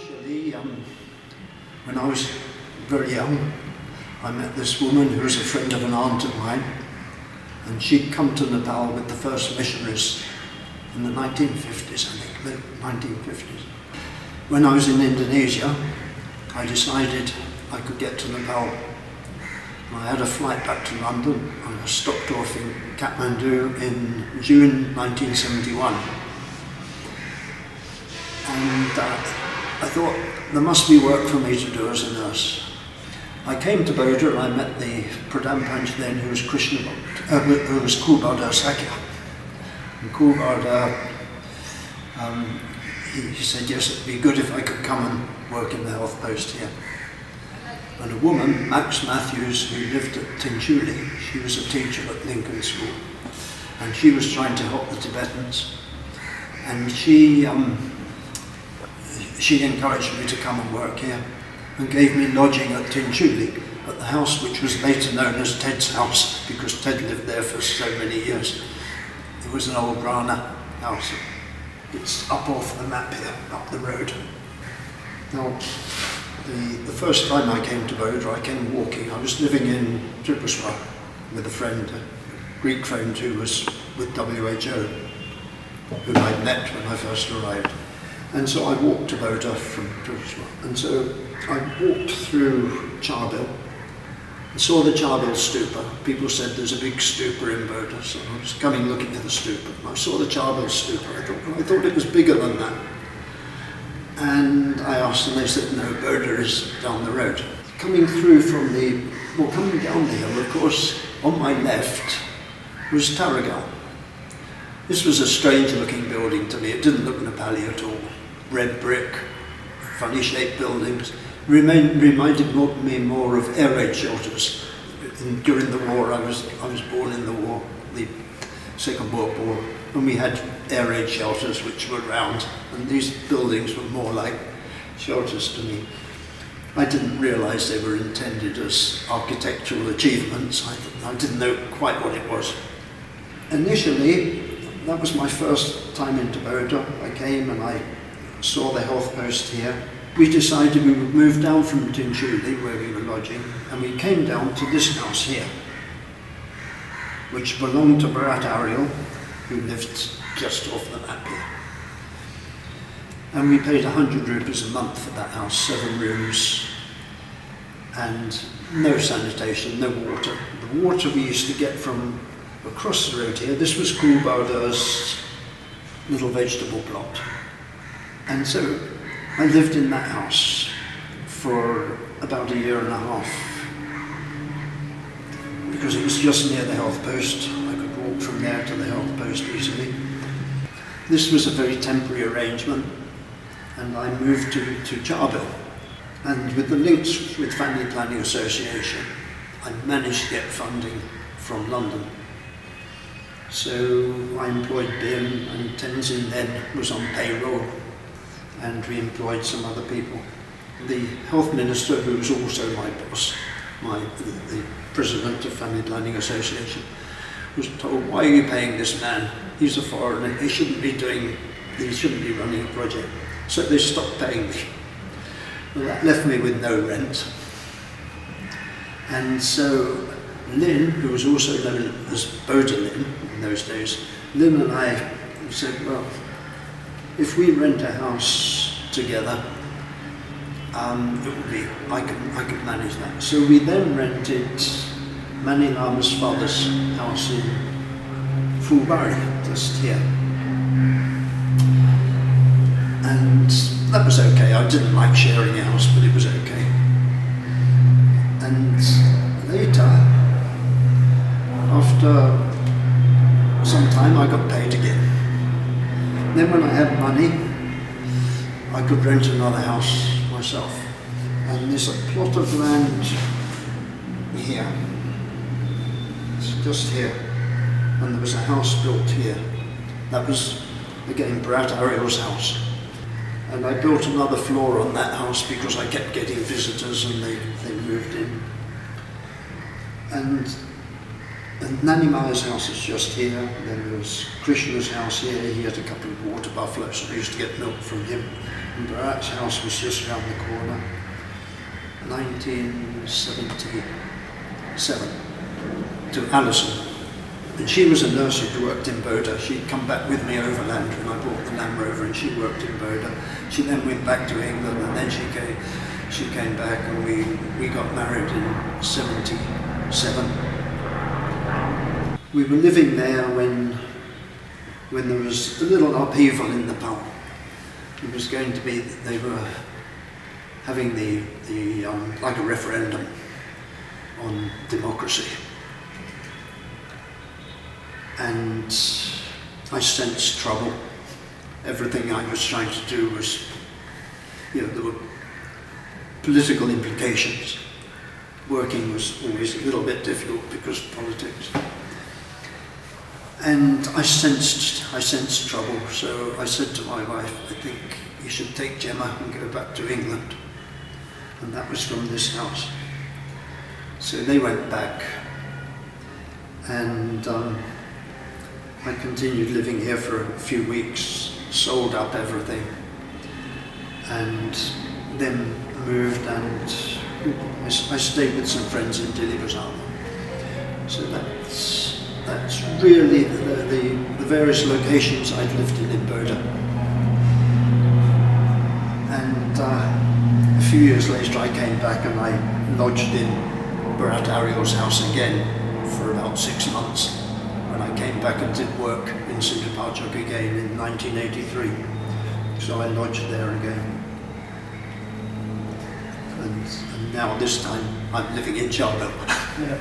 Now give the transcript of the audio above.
Initially, when I was very young, I met this woman who was a friend of an aunt of mine, and she'd come to Nepal with the first missionaries in the 1950s, I think, late 1950s. When I was in Indonesia, I decided I could get to Nepal. I had a flight back to London. I was stopped off in Kathmandu in June 1971. And I thought there must be work for me to do as a nurse. I came to Boudhanath and I met the Pradhan Panch then, who was who was Boudhanath Sakya. And Boudhanath, he said, yes, it'd be good if I could come and work in the health post here. And a woman, Max Matthews, who lived at Tinchuli, she was a teacher at Lincoln School, and she was trying to help the Tibetans. And she encouraged me to come and work here, and gave me lodging at Tinchuli, at the house which was later known as Ted's house, because Ted lived there for so many years. It was an old Rana house. It's up off the map here, up the road. Now, the first time I came to Boudhanath, I came walking. I was living in Tripura with a friend, a Greek friend who was with WHO, whom I'd met when I first arrived. And so I walked to Boudhanath from Tripura. And so I walked through Charbil and saw the Charbil stupa. People said there's a big stupa in Boudhanath, so I was coming looking at the stupa. And I saw the Charbil stupa. I thought it was bigger than that. And I asked them, they said, no, Boudhanath is down the road. Coming through from coming down the hill, of course, on my left was Taragal. This was a strange looking building to me. It didn't look Nepali at all. Red brick, funny shaped buildings. Reminded me more of air raid shelters. During the war, I was born in the war, the Second World War, and we had air raid shelters which were round, and these buildings were more like shelters to me. I didn't realise they were intended as architectural achievements. I didn't know quite what it was. Initially, that was my first time into Boudhanath. I came and I saw the health post here. We decided we would move down from Tinchuli, where we were lodging, and we came down to this house here, which belonged to Bharat Ariel, who lived just off the map here. And we paid 100 rupees a month for that house, 7 rooms, and no sanitation, no water. The water we used to get from across the road here. This was Boudhanath's little vegetable plot. And so I lived in that house for about a year and a half, because it was just near the health post. I could walk from there to the health post easily. This was a very temporary arrangement, and I moved to Charbil. And with the links with Family Planning Association, I managed to get funding from London. So I employed Bim, and Tenzin then was on payroll, and we employed some other people. The health minister, who was also my boss, the president of Family Planning Association, was told, why are you paying this man? He's a foreigner, he shouldn't be running a project. So they stopped paying me. Well, that left me with no rent. And so Lynn, who was also known as Boudhanath in those days, Lynn and I said, well, if we rent a house together, it would be, I could manage that. So we then rented Mani Lama's father's house in Fulbari, just here. And that was okay. I didn't like sharing a house, but it was okay. And later, after some time, I got paid again. Then when I had money, I could rent another house myself. And there's a plot of land here. It's just here. And there was a house built here. That was, again, Bharat Ariel's house. And I built another floor on that house because I kept getting visitors and they moved in. And Nani Maya's house is just here. Then there was Krishna's house here. He had a couple of water buffaloes, so I used to get milk from him. And Bharat's house was just round the corner. 1977, to Alison. And she was a nurse who'd worked in Boudhanath. She'd come back with me overland when I bought the Land Rover, and she worked in Boudhanath. She then went back to England, and then she came back, and we got married in 77. We were living there when there was a little upheaval in Nepal. It was going to be, they were having like a referendum on democracy. And I sensed trouble. Everything I was trying to do was, there were political implications. Working was always a little bit difficult because of politics. And I sensed trouble, so I said to my wife, I think you should take Gemma and go back to England. And that was from this house. So they went back, and I continued living here for a few weeks, sold up everything, and then moved, and I stayed with some friends in Delhi Bazaar. So that's really the various locations I've lived in Boudhanath. And a few years later I came back and I lodged in Bharat Ariel's house again for about 6 months. When I came back and did work in Sindhupajak again in 1983. So I lodged there again. And now this time I'm living in Cheltenham. Yeah.